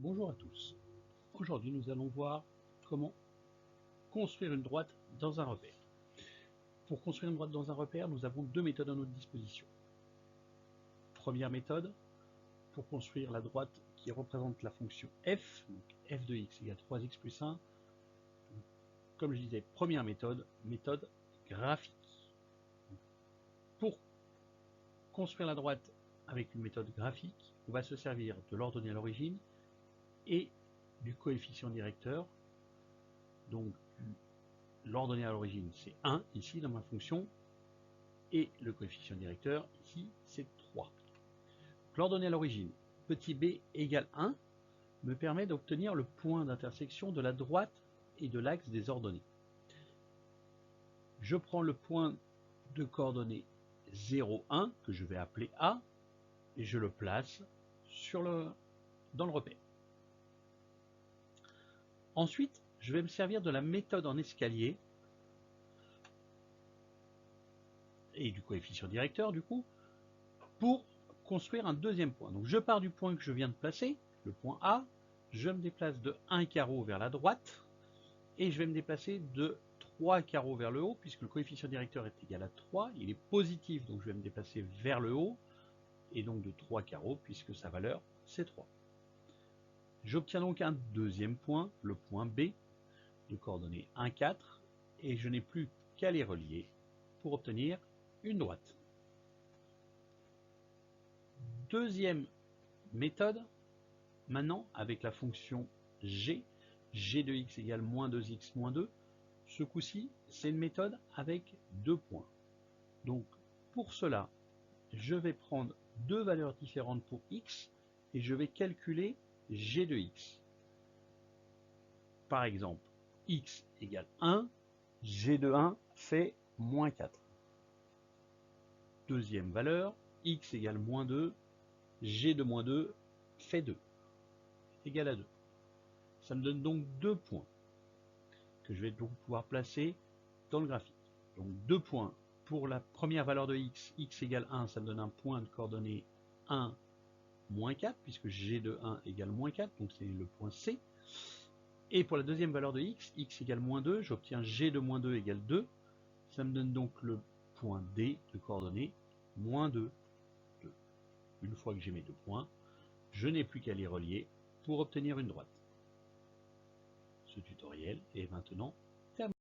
Bonjour à tous. Aujourd'hui, nous allons voir comment construire une droite dans un repère. Pour construire une droite dans un repère, nous avons deux méthodes à notre disposition. Première méthode, pour construire la droite qui représente la fonction f, donc f de x égale 3x plus 1. Comme je disais, première méthode, méthode graphique. Pour construire la droite avec une méthode graphique, on va se servir de l'ordonnée à l'origine et du coefficient directeur. Donc l'ordonnée à l'origine c'est 1 ici dans ma fonction et le coefficient directeur ici c'est 3. L'ordonnée à l'origine, petit b égale 1, me permet d'obtenir le point d'intersection de la droite et de l'axe des ordonnées. Je prends le point de coordonnées 0, 1 que je vais appeler A et je le place dans le repère. Ensuite, je vais me servir de la méthode en escalier et du coefficient directeur du coup pour construire un deuxième point. Donc je pars du point que je viens de placer, le point A, je me déplace de 1 carreau vers la droite et je vais me déplacer de 3 carreaux vers le haut puisque le coefficient directeur est égal à 3, il est positif donc je vais me déplacer vers le haut et donc de 3 carreaux puisque sa valeur c'est 3. J'obtiens donc un deuxième point, le point B, de coordonnées 1, 4 et je n'ai plus qu'à les relier pour obtenir une droite. Deuxième méthode, maintenant avec la fonction g, g de x égale moins 2x moins 2, ce coup-ci c'est une méthode avec deux points. Donc pour cela, je vais prendre deux valeurs différentes pour x et je vais calculer g de x. Par exemple, x égale 1, g de 1 fait moins 4. Deuxième valeur, x égale moins 2, g de moins 2 fait 2, égal à 2. Ça me donne donc deux points que je vais donc pouvoir placer dans le graphique. Donc deux points pour la première valeur de x, x égale 1, ça me donne un point de coordonnées 1, moins 4, puisque g de 1 égale moins 4, donc c'est le point C. Et pour la deuxième valeur de x, x égale moins 2, j'obtiens g de moins 2 égale 2, ça me donne donc le point D de coordonnées moins 2, 2. Une fois que j'ai mes deux points, je n'ai plus qu'à les relier pour obtenir une droite. Ce tutoriel est maintenant